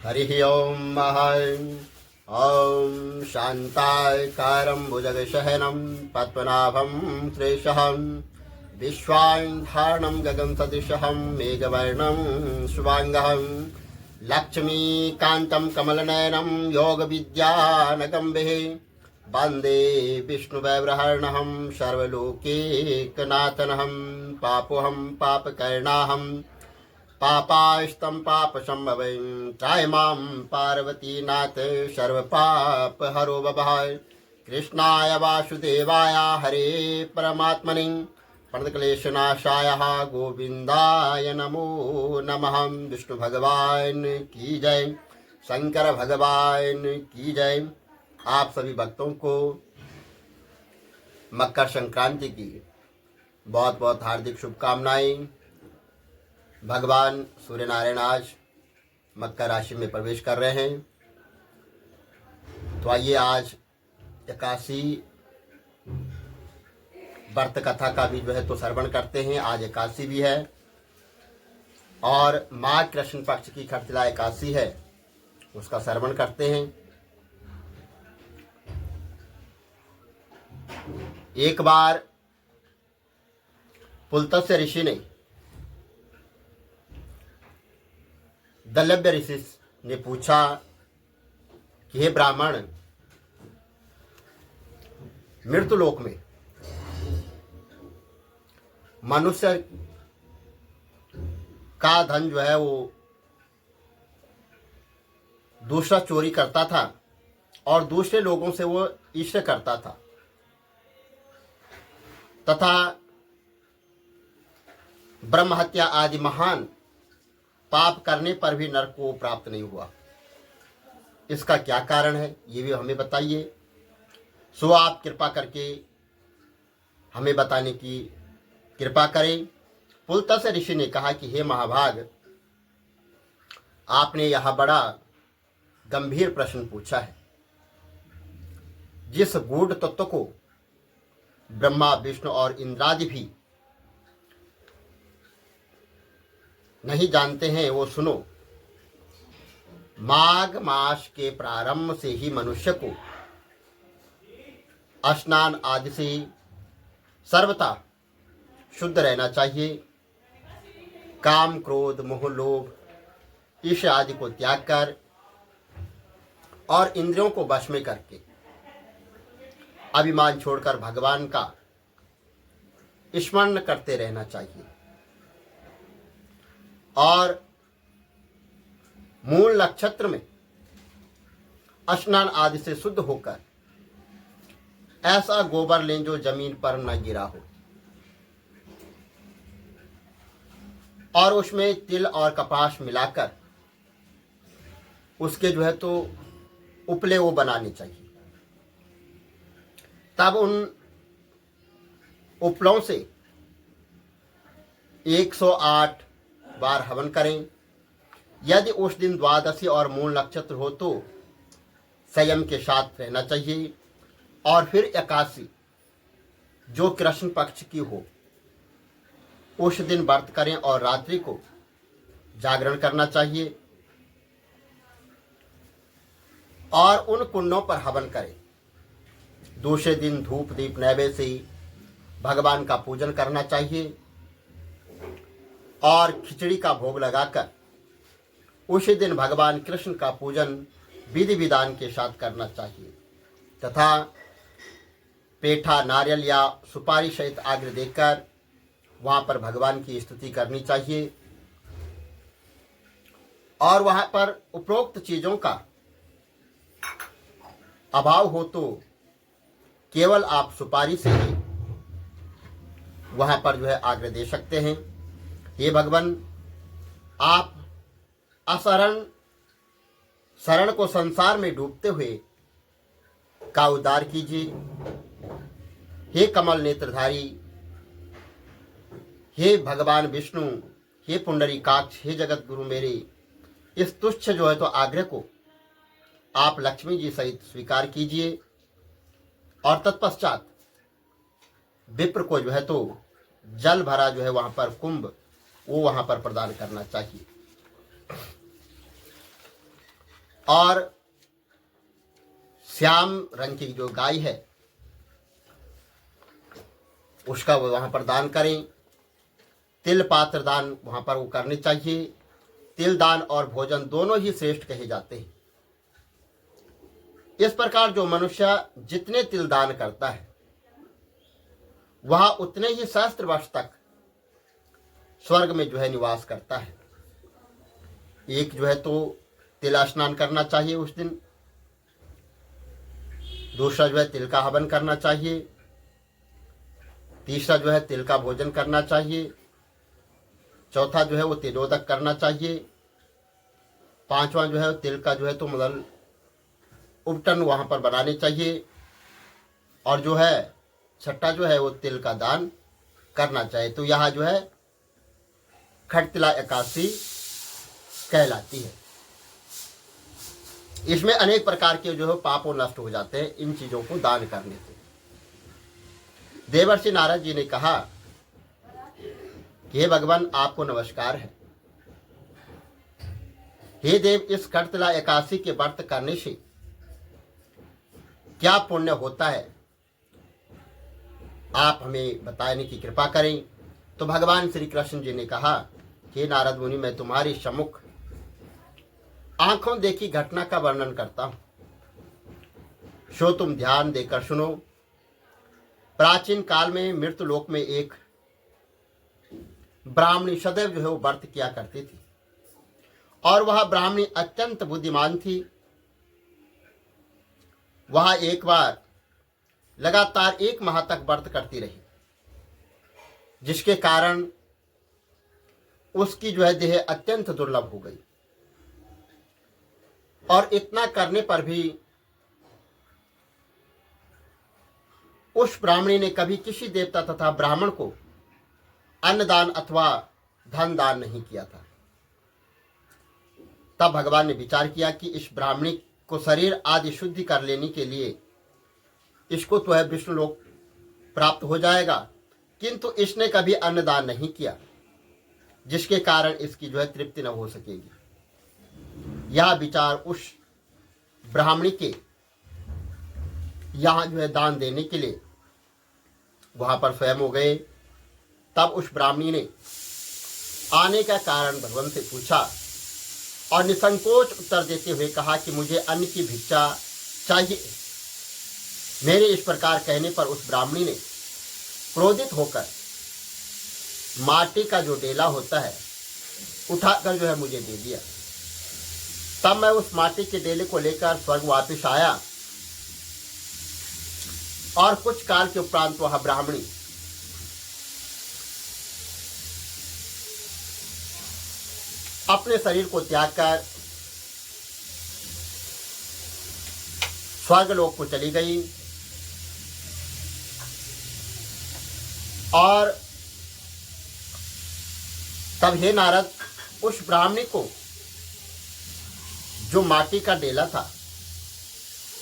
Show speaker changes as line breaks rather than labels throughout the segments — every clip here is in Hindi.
हरिः ओम ॐ शान्ताकारं भुजगशयनं पद्मनाभं श्रीशं विश्वाधारणं गगनसदृशं मेघवर्णं शुभांगं लक्ष्मीकान्तं कमलनयनं योगविद्यानगम्भिः वन्दे विष्णुवैब्रहर्णहं सर्वलोकैकनाथनहं पापोऽहं पापकर्णाहं पापास्तं पापसंभवं त्रायमां पार्वतीनाथ सर्वपापहरो भवाय कृष्णाय वासुदेवाय हरे परमात्मने प्रणतक्लेशनाशाय गोविंदाय नमो नमः। विष्णु भगवान की जय, शंकर भगवान की जय। आप सभी भक्तों को मकर संक्रांति की बहुत बहुत हार्दिक शुभकामनाएं। भगवान सूर्य नारायण आज मकर राशि में प्रवेश कर रहे हैं, तो आइए आज एकादशी व्रत कथा का भी तो श्रवण करते हैं। आज एकादशी भी है और माघ कृष्ण पक्ष की खरतिला एकादशी है, उसका श्रवण करते हैं। एक बार पुलत्स्य ऋषि ने दलभ्य ऋषि ने पूछा कि हे ब्राह्मण, मृत्युलोक में मनुष्य का धन वो दूसरा चोरी करता था और दूसरे लोगों से वो ईर्ष्या करता था तथा ब्रह्म हत्या आदि महान पाप करने पर भी नरक को प्राप्त नहीं हुआ। इसका क्या कारण है, ये भी हमें बताइए। सो आप कृपा करके हमें बताने की कृपा करें। पुलत्स्य ऋषि ने कहा कि हे महाभाग, आपने यह बड़ा गंभीर प्रश्न पूछा है। जिस गूढ़ तत्व को ब्रह्मा विष्णु और इंद्रादि भी नहीं जानते हैं वो सुनो। माघ मास के प्रारंभ से ही मनुष्य को स्नान आदि से सर्वथा शुद्ध रहना चाहिए। काम क्रोध मोह लोभ ईर्ष्या आदि को त्याग कर और इंद्रियों को वश में करके अभिमान छोड़कर भगवान का स्मरण करते रहना चाहिए और मूल नक्षत्र में स्नान आदि से शुद्ध होकर ऐसा गोबर लें जो जमीन पर न गिरा हो और उसमें तिल और कपास मिलाकर उसके तो उपले वो बनाने चाहिए। तब उन उपलों से 108 बार हवन करें। यदि उस दिन द्वादशी और मूल नक्षत्र हो तो संयम के साथ रहना चाहिए और फिर एकादशी जो कृष्ण पक्ष की हो उस दिन व्रत करें और रात्रि को जागरण करना चाहिए और उन कुंडों पर हवन करें। दूसरे दिन धूप दीप नैवेद्य से भगवान का पूजन करना चाहिए और खिचड़ी का भोग लगाकर उसी दिन भगवान कृष्ण का पूजन विधि विधान के साथ करना चाहिए तथा पेठा नारियल या सुपारी सहित आग्रह देकर वहां पर भगवान की स्तुति करनी चाहिए और वहां पर उपरोक्त चीजों का अभाव हो तो केवल आप सुपारी से ही वहां पर आग्रह दे सकते हैं। हे भगवान, आप शरण को संसार में डूबते हुए का उद्धार कीजिए। हे कमल नेत्रधारी, हे भगवान विष्णु, हे पुंडरीकाक्ष, हे जगत गुरु, मेरे इस तुच्छ तो आग्रह को आप लक्ष्मी जी सहित स्वीकार कीजिए और तत्पश्चात विप्र को तो जल भरा वहां पर कुंभ वो वहां पर प्रदान करना चाहिए। और श्याम रंग की जो गाय है उसका वो वहाँ पर दान करें। तिल पात्र दान वहाँ पर वो करने चाहिए। तिल दान और भोजन दोनों ही श्रेष्ठ कहे जाते हैं। इस प्रकार जो मनुष्य जितने तिल दान करता है वह उतने ही सहस्त्र वर्ष तक स्वर्ग में जो है निवास करता है। एक जो है तो तिल स्नान करना चाहिए उस दिन, दूसरा जो है तिल का हवन करना चाहिए, तीसरा जो है तिल का भोजन करना चाहिए, चौथा जो है वो तिलोदक करना चाहिए, पांचवा जो है तिल का जो है तो मतलब उपटन वहाँ पर बनाने चाहिए, और जो है छठा जो है वो तिल का दान करना चाहिए। तो यहाँ जो है खटतिला एकादशी कहलाती है। इसमें अनेक प्रकार के जो है पापों नष्ट हो जाते हैं इन चीजों को दान करने से। देवर्षि नारद जी ने कहा कि हे भगवान आपको नमस्कार है। हे देव, इस खटतिला एकादशी के व्रत करने से क्या पुण्य होता है, आप हमें बताने की कृपा करें। तो भगवान श्री कृष्ण जी ने कहा, हे नारद मुनि, मैं तुम्हारे सम्मुख आंखों देखी घटना का वर्णन करता हूं, सो तुम ध्यान देकर सुनो। प्राचीन काल में मृत्यु लोक में एक ब्राह्मणी सदैव जो है वो व्रत किया करती थी, और वह ब्राह्मणी अत्यंत बुद्धिमान थी। वह एक बार लगातार 1 माह तक व्रत करती रही, जिसके कारण उसकी जो है देह अत्यंत दुर्लभ हो गई। और इतना करने पर भी उस ब्राह्मणी ने कभी किसी देवता तथा ब्राह्मण को अन्नदान अथवा धन दान नहीं किया था। तब भगवान ने विचार किया कि इस ब्राह्मणी को शरीर आदि शुद्धि कर लेने के लिए इसको तो है विष्णु लोक प्राप्त हो जाएगा, किंतु इसने कभी अन्नदान नहीं किया, जिसके कारण इसकी जो है तृप्ति न हो सकेगी। यह विचार उस ब्राह्मणी के यहाँ जो है दान देने के लिए वहां पर स्वयं हो गए। तब उस ब्राह्मणी ने आने का कारण भगवान से पूछा और निसंकोच उत्तर देते हुए कहा कि मुझे अन्न की भिक्षा चाहिए। मेरे इस प्रकार कहने पर उस ब्राह्मणी ने क्रोधित होकर माटी का जो डेला होता है उठाकर जो है मुझे दे दिया। तब मैं उस माटी के डेले को लेकर स्वर्ग वापस आया, और कुछ काल के उपरांत वह ब्राह्मणी अपने शरीर को त्याग कर स्वर्गलोक को चली गई। और तब हे नारद, उस ब्राह्मणी को जो माटी का डेला था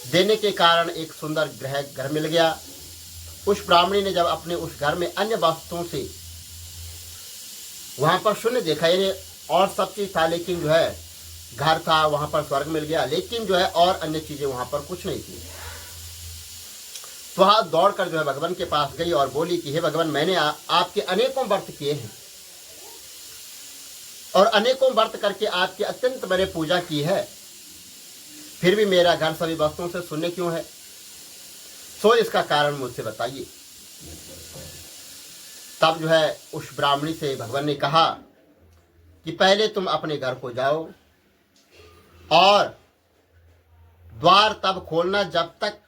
देने के कारण एक सुंदर घर मिल गया। उस ब्राह्मणी ने जब अपने उस घर में अन्य वस्तुओं से वहां पर शून्य देखा, यानी और सब चीज था लेकिन जो है घर था, वहां पर स्वर्ग मिल गया, लेकिन जो है और अन्य चीजें वहां पर कुछ नहीं थी। तो वह दौड़कर जो है भगवान के पास गई और बोली कि हे भगवान, मैंने आपके अनेकों व्रत किए हैं और अनेकों व्रत करके आपकी अत्यंत मैंने पूजा की है, फिर भी मेरा घर सभी वस्तुओं से शून्य क्यों है? सो इसका कारण मुझसे बताइए। तब जो है उस ब्राह्मणी से भगवान ने कहा कि पहले तुम अपने घर को जाओ और द्वार तब खोलना जब तक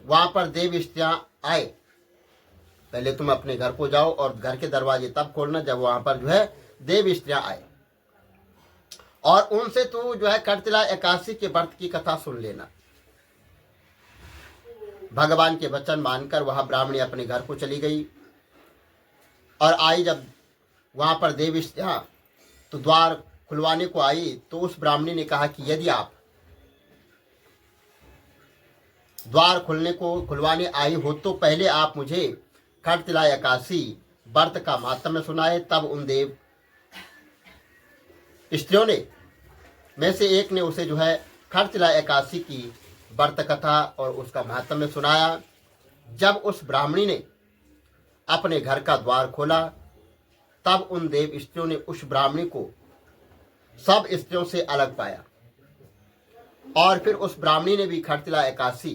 वहां पर देव स्त्रियां आए। पहले तुम अपने घर को जाओ और घर के दरवाजे तब खोलना जब वहां पर जो है देव स्त्रियां आए, और उनसे तू जो है खटतिला एकादशी के व्रत की कथा सुन लेना। भगवान के वचन मानकर वह ब्राह्मणी अपने घर को चली गई और आई। जब वहां पर देव स्त्रियां तो द्वार खुलवाने को आई, तो उस ब्राह्मणी ने कहा कि यदि आप द्वार खुलवाने आई हो तो पहले आप मुझे खटतिला एकादशी व्रत का महात्म्य सुनाए। तब उन देव स्त्रियों ने में से एक ने उसे जो है खरतिला एकादशी की व्रत कथा और उसका महात्म्य सुनाया। जब उस ब्राह्मणी ने अपने घर का द्वार खोला तब उन देव स्त्रियों ने उस ब्राह्मणी को सब स्त्रियों से अलग पाया और फिर उस ब्राह्मणी ने भी खरतिला एकादशी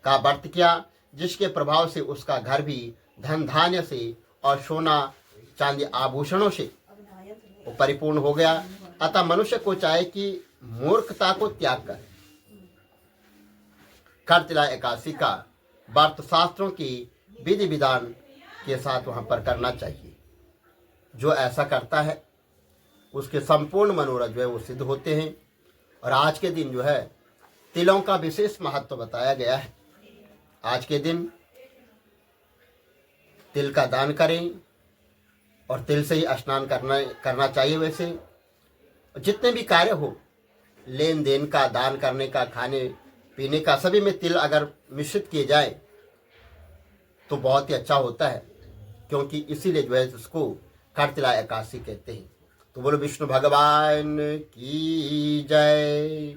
का व्रत किया, जिसके प्रभाव से उसका घर भी धन धान्य से और सोना चांदी आभूषणों से परिपूर्ण हो गया। अतः मनुष्य को चाहे कि मूर्खता को त्याग कर खरतिला एकादशी का व्रत शास्त्रों की विधि विधान के साथ वहां पर करना चाहिए। जो ऐसा करता है उसके संपूर्ण मनोरथ जो है वो सिद्ध होते हैं। और आज के दिन जो है तिलों का विशेष महत्व बताया गया है। आज के दिन तिल का दान करें और तिल से ही स्नान करना चाहिए। वैसे जितने भी कार्य हो, लेन देन का, दान करने का, खाने पीने का, सभी में तिल अगर मिश्रित किए जाए तो बहुत ही अच्छा होता है, क्योंकि इसीलिए जो है उसको खरतिला एकादशी कहते हैं। तो बोलो विष्णु भगवान की जय।